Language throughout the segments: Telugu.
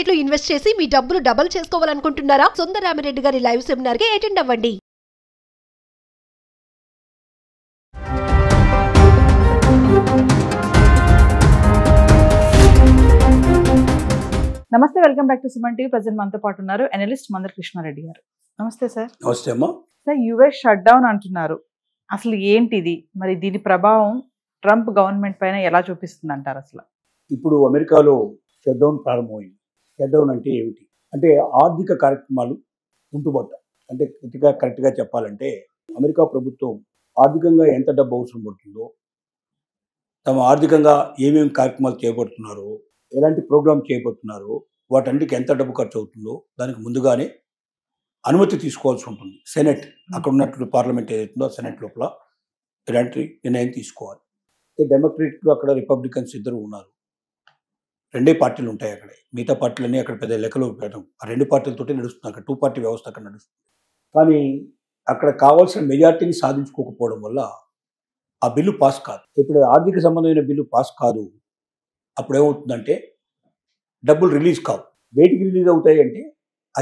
మార్కెట్ లో ఇన్వెస్ట్ చేసి మీ డబ్బులు డబుల్ చేసుకోవాలనుకుంటున్నారా? సుందరరామిరెడ్డి గారి లైవ్ సెమినార్ కి అటెండ్ అవ్వండి. నమస్తే, welcome back to Suman TV. Present మనతో పాటు ఉన్నారు అనలిస్ట్ మందర కృష్ణారెడ్డి గారు. నమస్తే సార్. నమస్తే అమ్మా. సార్, యుఎస్ షట్ డౌన్ అంటున్నారు, అసలు ఏంటిది? మరి దీని ప్రభావం ట్రంప్ గవర్నమెంట్ పైన ఎలా చూపిస్తుంది అంటారు? అసలు ఇప్పుడు అమెరికాలో షట్ డౌన్ ప్రారంభమైంది. షట్ డౌన్ అంటే ఏమిటి అంటే ఆర్థిక కార్యక్రమాలు ఉంటుబట్ట. అంటే కరెక్ట్గా చెప్పాలంటే అమెరికా ప్రభుత్వం ఆర్థికంగా ఎంత డబ్బు అవసరం పడుతుందో, తమ ఆర్థికంగా ఏమేమి కార్యక్రమాలు చేపడుతున్నారో, ఎలాంటి ప్రోగ్రామ్ చేయబోతున్నారో, వాటన్నిటికి ఎంత డబ్బు ఖర్చు అవుతుందో దానికి ముందుగానే అనుమతి తీసుకోవాల్సి ఉంటుంది. సెనెట్, అక్కడ ఉన్నటువంటి పార్లమెంట్ ఏదైతుందో సెనెట్ లోపల ఇలాంటి నిర్ణయం తీసుకోవాలి. డెమోక్రాట్లు అక్కడ రిపబ్లికన్స్ ఇద్దరు ఉన్నారు. రెండే పార్టీలు ఉంటాయి అక్కడ. మిగతా పార్టీలన్నీ అక్కడ పెద్ద లెక్కలో పెట్టడం. ఆ రెండు పార్టీలతోటే నడుస్తుంది అక్కడ. టూ పార్టీ వ్యవస్థ అక్కడ నడుస్తుంది. కానీ అక్కడ కావాల్సిన మెజార్టీని సాధించుకోకపోవడం వల్ల ఆ బిల్లు పాస్ కాదు. ఇప్పుడు ఆర్థిక సంబంధమైన బిల్లు పాస్ కాదు. అప్పుడు ఏమవుతుందంటే డబ్బులు రిలీజ్ కావు. వేటికి రిలీజ్ అవుతాయి అంటే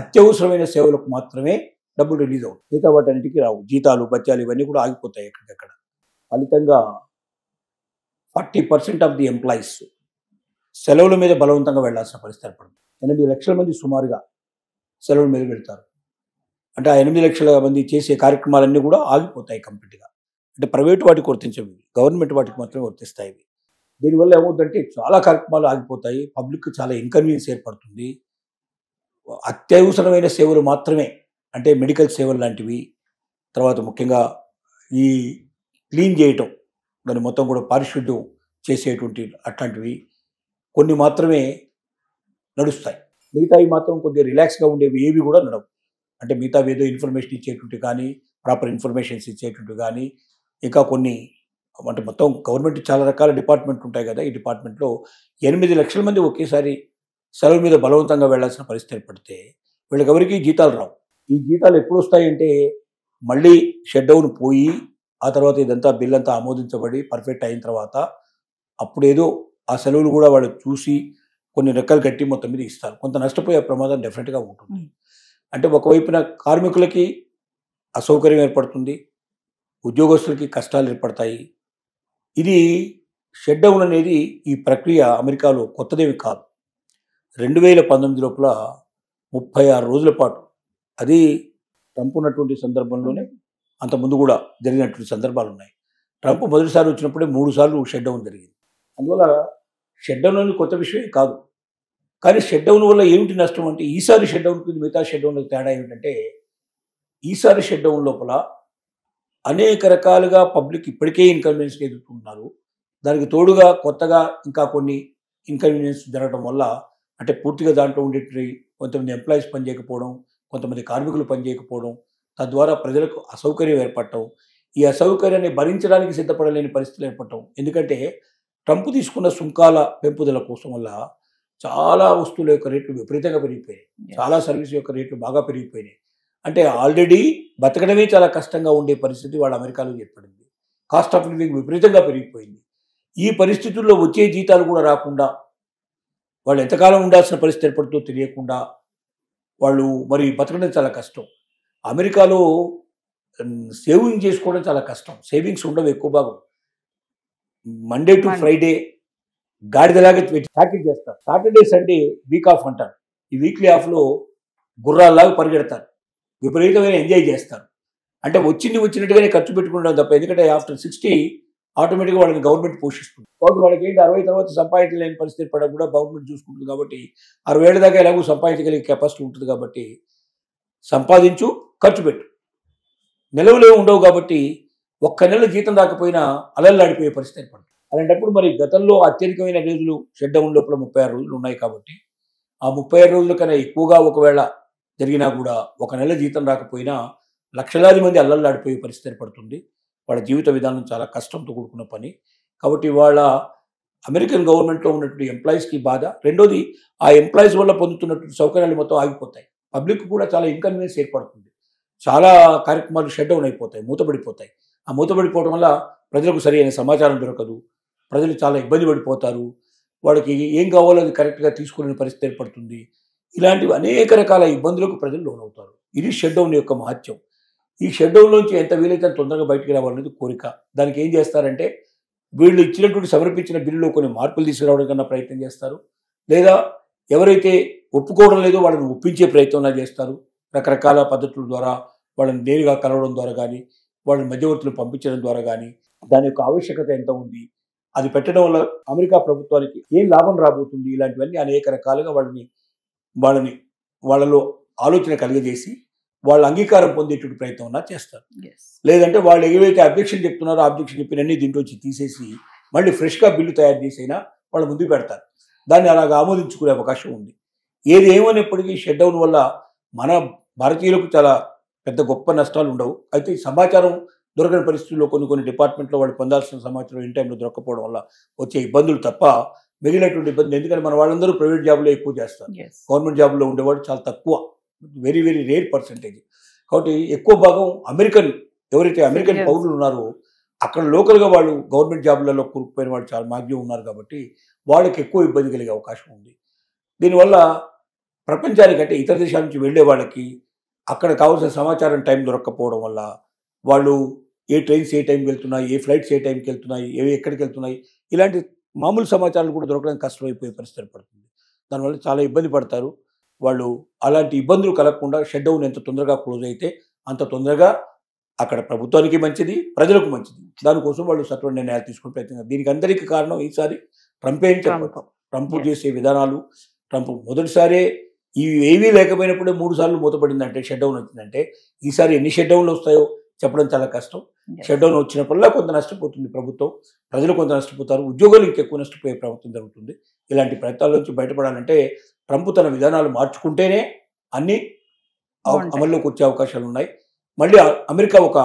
అత్యవసరమైన సేవలకు మాత్రమే డబ్బులు రిలీజ్ అవుతాయి. మిగతా వాటన్నిటికీ రావు. జీతాలు, బత్యాలు ఇవన్నీ కూడా ఆగిపోతాయి ఎక్కడికక్కడ. ఫలితంగా 40% ఆఫ్ ది ఎంప్లాయీస్ సెలవుల మీద బలవంతంగా వెళ్లాల్సిన పరిస్థితి ఏర్పడుతుంది. 8 లక్షల మంది సుమారుగా సెలవుల మీద వెళ్తారు. అంటే ఆ 8 లక్షల మంది చేసే కార్యక్రమాలన్నీ కూడా ఆగిపోతాయి కంప్లీట్గా. అంటే ప్రైవేట్ వాటికి వర్తించవు, గవర్నమెంట్ వాటికి మాత్రమే వర్తిస్తాయి. దీనివల్ల ఏమవుతుందంటే చాలా కార్యక్రమాలు ఆగిపోతాయి. పబ్లిక్ చాలా ఇన్కన్వీనియన్స్ ఏర్పడుతుంది. అత్యవసరమైన సేవలు మాత్రమే, అంటే మెడికల్ సేవలు లాంటివి, తర్వాత ముఖ్యంగా ఈ క్లీన్ చేయటం, దాన్ని మొత్తం కూడా పారిశుద్ధ్యం చేసేటువంటి అట్లాంటివి కొన్ని మాత్రమే నడుస్తాయి. మిగతావి మాత్రం కొద్దిగా రిలాక్స్గా ఉండేవి ఏవి కూడా నడవు. అంటే మిగతావి ఏదో ఇన్ఫర్మేషన్ ఇచ్చేటువంటి కానీ, ప్రాపర్ ఇన్ఫర్మేషన్స్ ఇచ్చేటువంటి కానీ, ఇంకా కొన్ని అంటే మొత్తం గవర్నమెంట్ చాలా రకాల డిపార్ట్మెంట్ ఉంటాయి కదా. ఈ డిపార్ట్మెంట్లో 8 లక్షల మంది ఒకేసారి సెలవు మీద బలవంతంగా వెళ్లాల్సిన పరిస్థితి ఏర్పడితే వీళ్ళకి ఎవరికి జీతాలు రావు. ఈ జీతాలు ఎప్పుడు వస్తాయంటే మళ్ళీ షట్ డౌన్ పోయి ఆ తర్వాత ఇదంతా బిల్ అంతా ఆమోదించబడి పర్ఫెక్ట్ అయిన తర్వాత అప్పుడేదో ఆ సెలవులు కూడా వాళ్ళు చూసి కొన్ని రెక్కలు కట్టి మొత్తం మీద ఇస్తారు. కొంత నష్టపోయే ప్రమాదం డెఫినెట్గా ఉంటుంది. అంటే ఒకవైపున కార్మికులకి అసౌకర్యం ఏర్పడుతుంది, ఉద్యోగస్తులకి కష్టాలు ఏర్పడతాయి. ఇది షట్ డౌన్ అనేది ఈ ప్రక్రియ అమెరికాలో కొత్తదేమి కాదు. 2019 లోపల 36 రోజుల పాటు, అది ట్రంప్ ఉన్నటువంటి సందర్భంలోనే అంతకుముందు కూడా జరిగినటువంటి సందర్భాలు ఉన్నాయి. ట్రంప్ మొదటిసారి వచ్చినప్పుడే 3 సార్లు షట్ డౌన్ జరిగింది. అందువల్ల షట్ డౌన్ అనేది కొత్త విషయం కాదు. కానీ షట్ డౌన్ వల్ల ఏమిటి నష్టం అంటే ఈసారి షట్ డౌన్కి మిగతా షట్ డౌన్కి తేడా ఏమిటంటే ఈసారి షట్ డౌన్ లోపల అనేక రకాలుగా పబ్లిక్ ఇప్పటికే ఇన్కన్వీనియన్స్ ఎదుర్కొంటున్నారు. దానికి తోడుగా కొత్తగా ఇంకా కొన్ని ఇన్కన్వీనియన్స్ జరగడం వల్ల, అంటే పూర్తిగా దాంట్లో ఉండేటి కొంతమంది ఎంప్లాయీస్ పనిచేయకపోవడం, కొంతమంది కార్మికులు పనిచేయకపోవడం, తద్వారా ప్రజలకు అసౌకర్యం ఏర్పడటం, ఈ అసౌకర్యాన్ని భరించడానికి సిద్ధపడలేని పరిస్థితులు ఏర్పడటం. ఎందుకంటే ట్రంప్ తీసుకున్న సుంకాల పెంపుదల కోసం వల్ల చాలా వస్తువుల యొక్క రేట్లు విపరీతంగా పెరిగిపోయాయి. చాలా సర్వీస్ యొక్క రేట్లు బాగా పెరిగిపోయినాయి. అంటే ఆల్రెడీ బతకడమే చాలా కష్టంగా ఉండే పరిస్థితి వాళ్ళ అమెరికాలో ఏర్పడింది. కాస్ట్ ఆఫ్ లివింగ్ విపరీతంగా పెరిగిపోయింది. ఈ పరిస్థితుల్లో వచ్చే జీతాలు కూడా రాకుండా వాళ్ళు ఎంతకాలం ఉండాల్సిన పరిస్థితి ఏర్పడుతుందో తెలియకుండా వాళ్ళు మరి బతకడం చాలా కష్టం. అమెరికాలో సేవింగ్ చేసుకోవడం చాలా కష్టం. సేవింగ్స్ ఉండవు ఎక్కువ భాగం. మండే టు ఫ్రైడే గాడిదలాగా ప్యాకేజ్ చేస్తారు. సాటర్డే సండే వీక్ ఆఫ్ అంటారు. ఈ వీక్లీ ఆఫ్లో గుర్రాల్లాగా పరిగెడతారు, విపరీతమైన ఎంజాయ్ చేస్తారు. అంటే వచ్చినట్టుగానే ఖర్చు పెట్టుకుంటాం తప్ప, ఎందుకంటే ఆఫ్టర్ 60 ఆటోమేటిక్గా వాళ్ళని గవర్నమెంట్ పోషిస్తుంది. కాబట్టి వాళ్ళకి ఏంటి 60 తర్వాత సంపాదించలేని పరిస్థితి ఏర్పడడం కూడా గవర్నమెంట్ చూసుకుంటుంది. కాబట్టి 60 ఏళ్ళ దాకా ఎలాగో సంపాదించగలిగే కెపాసిటీ ఉంటుంది. కాబట్టి సంపాదించు, ఖర్చు పెట్టు, నిలవలే ఉండవు. కాబట్టి ఒక్క నెల జీతం రాకపోయినా అలల్లాడిపోయే పరిస్థితి ఏర్పడుతుంది. అలాంటప్పుడు మరి గతంలో అత్యధికమైన రోజులు షట్ డౌన్ లోపల 36 రోజులు ఉన్నాయి. కాబట్టి ఆ 36 రోజుల కన్నా ఎక్కువగా ఒకవేళ జరిగినా కూడా ఒక నెల జీతం రాకపోయినా లక్షలాది మంది అల్లల్లాడిపోయే పరిస్థితి ఏర్పడుతుంది. వాళ్ళ జీవిత విధానం చాలా కష్టంతో కూడుకున్న పని. కాబట్టి వాళ్ళ అమెరికన్ గవర్నమెంట్లో ఉన్నటువంటి ఎంప్లాయీస్కి బాధ. రెండోది, ఆ ఎంప్లాయీస్ వల్ల పొందుతున్నటువంటి సౌకర్యాలు మొత్తం ఆగిపోతాయి. పబ్లిక్ కూడా చాలా ఇన్కన్వీనియన్స్ ఏర్పడుతుంది. చాలా కార్యక్రమాలు షట్ డౌన్ అయిపోతాయి, మూతపడిపోతాయి. ఆ మూతపడిపోవడం వల్ల ప్రజలకు సరైన సమాచారం దొరకదు. ప్రజలు చాలా ఇబ్బంది పడిపోతారు. వాళ్ళకి ఏం కావాలో అది కరెక్ట్గా తీసుకోలేని పరిస్థితి ఏర్పడుతుంది. ఇలాంటివి అనేక రకాల ఇబ్బందులకు ప్రజలు లోనవుతారు. ఇది షట్ డౌన్ యొక్క మహత్యం. ఈ షట్ డౌన్లోంచి ఎంత వీలైతే అంత తొందరగా బయటికి రావాలనేది కోరిక. దానికి ఏం చేస్తారంటే వీళ్ళు ఇచ్చినటువంటి సమర్పించిన బిల్లులో కొన్ని మార్పులు తీసుకురావడం కన్నా ప్రయత్నం చేస్తారు, లేదా ఎవరైతే ఒప్పుకోవడం లేదో వాళ్ళని ఒప్పించే ప్రయత్నం చేస్తారు. రకరకాల పద్ధతుల ద్వారా వాళ్ళని నేరుగా కలవడం ద్వారా కానీ, వాళ్ళని మధ్యవర్తులు పంపించడం ద్వారా కానీ, దాని యొక్క ఆవశ్యకత ఎంత ఉంది, అది పెట్టడం వల్ల అమెరికా ప్రభుత్వానికి ఏం లాభం రాబోతుంది, ఇలాంటివన్నీ అనేక రకాలుగా వాళ్ళలో ఆలోచన కలిగజేసి వాళ్ళ అంగీకారం పొందేటువంటి ప్రయత్నం ఉన్నా చేస్తారు. లేదంటే వాళ్ళు ఏవైతే అబ్జెక్షన్ చెప్తున్నారో అబ్జెక్షన్ చెప్పినన్ని దీంట్లోంచి తీసేసి మళ్ళీ ఫ్రెష్గా బిల్లు తయారు చేసైనా వాళ్ళు ముందుకు పెడతారు. దాన్ని అలాగ ఆమోదించుకునే అవకాశం ఉంది. ఏది ఏమైనప్పటికీ షట్ డౌన్ వల్ల మన భారతీయులకు చాలా పెద్ద గొప్ప నష్టాలు ఉండవు. అయితే ఈ సమాచారం దొరకని పరిస్థితుల్లో కొన్ని డిపార్ట్మెంట్లో వాళ్ళు పొందాల్సిన సమాచారం ఇన్ టైంలో దొరకపోవడం వల్ల వచ్చే ఇబ్బందులు తప్ప మిగిలినటువంటి ఇబ్బంది. ఎందుకంటే మన వాళ్ళందరూ ప్రైవేట్ జాబ్లో ఎక్కువ చేస్తారు, గవర్నమెంట్ జాబ్లో ఉండేవాడు చాలా తక్కువ, వెరీ వెరీ రేర్ పర్సెంటేజ్. కాబట్టి ఎక్కువ భాగం ఎవరైతే అమెరికన్ పౌరులు ఉన్నారో అక్కడ లోకల్గా వాళ్ళు గవర్నమెంట్ జాబ్లలో కూరుకుపోయిన వాళ్ళు చాలా మాగ్యం ఉన్నారు. కాబట్టి వాళ్ళకి ఎక్కువ ఇబ్బంది కలిగే అవకాశం ఉంది. దీనివల్ల ప్రపంచానికంటే ఇతర దేశాల నుంచి వెళ్ళే వాళ్ళకి అక్కడ కావాల్సిన సమాచారం టైం దొరక్కపోవడం వల్ల వాళ్ళు ఏ ట్రైన్స్ ఏ టైంకి వెళ్తున్నాయి, ఏ ఫ్లైట్స్ ఏ టైంకి వెళ్తున్నాయి, ఎక్కడికి వెళ్తున్నాయి, ఇలాంటి మామూలు సమాచారాలు కూడా దొరకడానికి కష్టమైపోయే పరిస్థితి పడుతుంది. దానివల్ల చాలా ఇబ్బంది పడతారు వాళ్ళు. అలాంటి ఇబ్బందులు కలగకుండా షట్ డౌన్ ఎంత తొందరగా క్లోజ్ అయితే అంత తొందరగా అక్కడ ప్రభుత్వానికి మంచిది, ప్రజలకు మంచిది. దానికోసం వాళ్ళు సత్వర నిర్ణయాలు తీసుకునే ప్రయత్నం. దీనికి అందరికీ కారణం ఈసారి ట్రంపే అని చెప్పాలి. ట్రంప్ చేసే విధానాలు, ట్రంప్ మొదటిసారే ఇవి ఏవీ లేకపోయినప్పుడే 3 సార్లు మూతపడిందంటే, షట్ డౌన్ వచ్చిందంటే, ఈసారి ఎన్ని షట్ డౌన్లు వస్తాయో చెప్పడం చాలా కష్టం. షట్ డౌన్ వచ్చినప్పుడల్లా కొంత నష్టపోతుంది ప్రభుత్వం, ప్రజలు కొంత నష్టపోతారు, ఉద్యోగులు ఇంకెక్కువ నష్టపోయే ప్రభుత్వం జరుగుతుంది. ఇలాంటి ప్రయత్నాల నుంచి బయటపడాలంటే ట్రంప్ తన విధానాలు మార్చుకుంటేనే అన్ని అమల్లోకి వచ్చే అవకాశాలు ఉన్నాయి. మళ్ళీ అమెరికా ఒక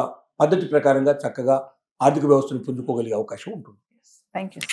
పద్ధతి ప్రకారంగా చక్కగా ఆర్థిక వ్యవస్థను పుంజుకోగలిగే అవకాశం ఉంటుంది. Thank you.